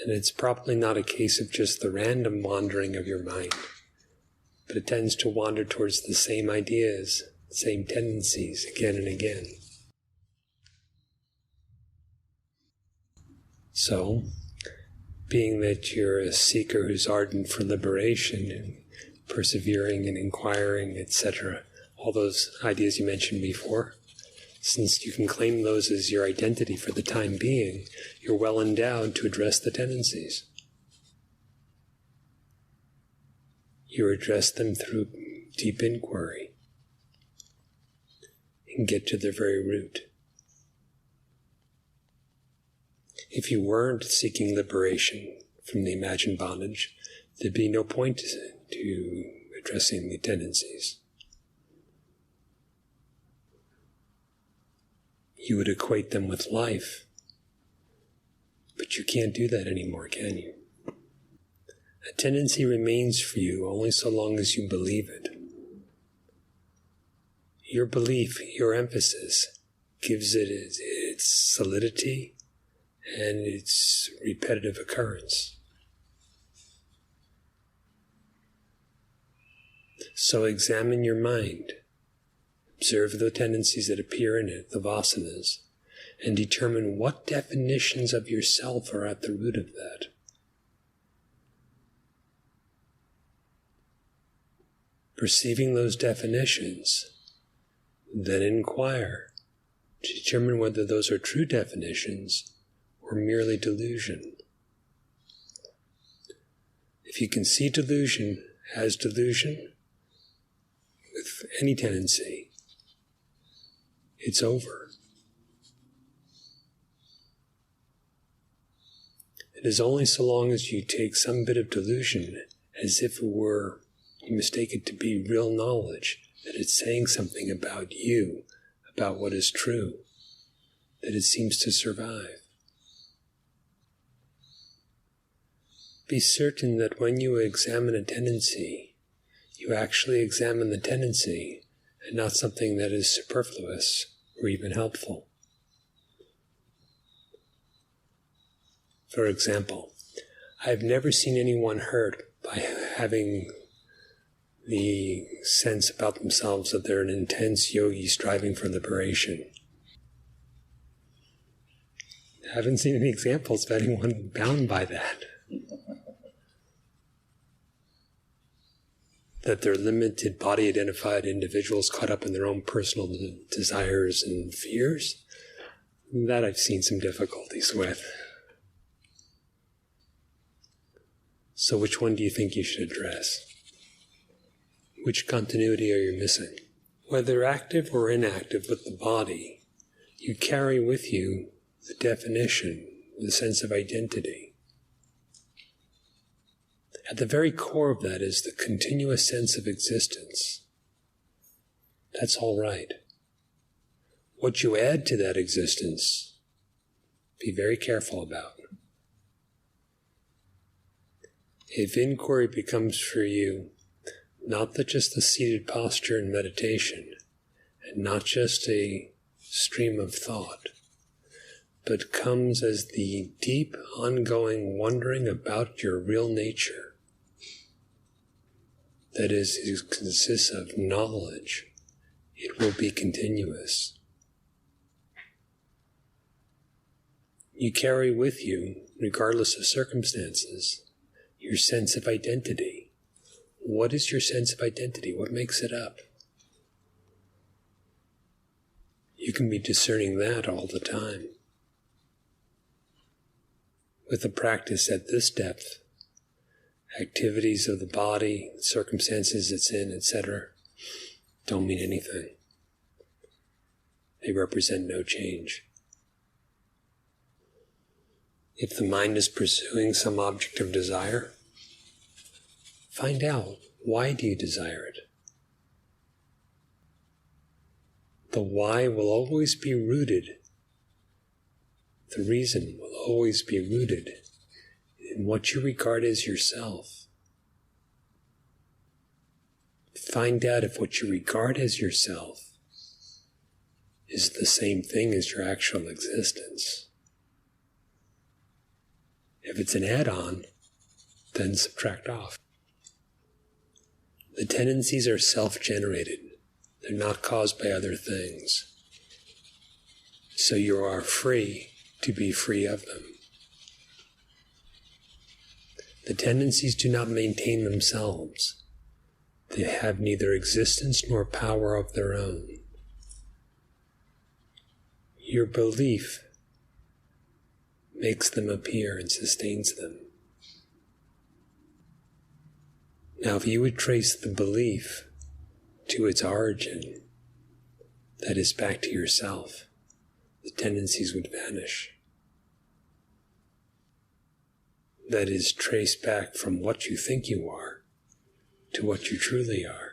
And it's probably not a case of just the random wandering of your mind, but it tends to wander towards the same ideas, same tendencies again and again. So, being that you're a seeker who's ardent for liberation and persevering and inquiring, etc., all those ideas you mentioned before, since you can claim those as your identity for the time being, you're well endowed to address the tendencies. You address them through deep inquiry and get to their very root. If you weren't seeking liberation from the imagined bondage, there'd be no point to addressing the tendencies. You would equate them with life, but you can't do that anymore, can you? A tendency remains for you only so long as you believe it. Your belief, your emphasis, gives it its solidity and its repetitive occurrence. So examine your mind, observe the tendencies that appear in it, the vasanas, and determine what definitions of yourself are at the root of that. Perceiving those definitions, then inquire to determine whether those are true definitions or merely delusion. If you can see delusion as delusion, with any tendency, it's over. It is only so long as you take some bit of delusion as if it were, you mistake it to be real knowledge, that it's saying something about you, about what is true, that it seems to survive. Be certain that when you examine a tendency, you actually examine the tendency and not something that is superfluous or even helpful. For example, I've never seen anyone hurt by having the sense about themselves that they're an intense yogi striving for liberation. I haven't seen any examples of anyone bound by that. That they're limited, body-identified individuals caught up in their own personal desires and fears. That I've seen some difficulties with. So which one do you think you should address? Which continuity are you missing? Whether active or inactive with the body, you carry with you the definition, the sense of identity. At the very core of that is the continuous sense of existence. That's all right. What you add to that existence, be very careful about. If inquiry becomes for you not just the seated posture in meditation, and not just a stream of thought, but comes as the deep, ongoing wondering about your real nature, that is, it consists of knowledge, it will be continuous. You carry with you, regardless of circumstances, your sense of identity. What is your sense of identity? What makes it up? You can be discerning that all the time. With a practice at this depth, activities of the body, circumstances it's in, etc., don't mean anything. They represent no change. If the mind is pursuing some object of desire, find out, why do you desire it? The why will always be rooted. The reason will always be rooted in what you regard as yourself. Find out if what you regard as yourself is the same thing as your actual existence. If it's an add-on, then subtract off. The tendencies are self-generated. They're not caused by other things. So you are free to be free of them. The tendencies do not maintain themselves. They have neither existence nor power of their own. Your belief makes them appear and sustains them. Now, if you would trace the belief to its origin, that is back to yourself, the tendencies would vanish. That is traced back from what you think you are to what you truly are.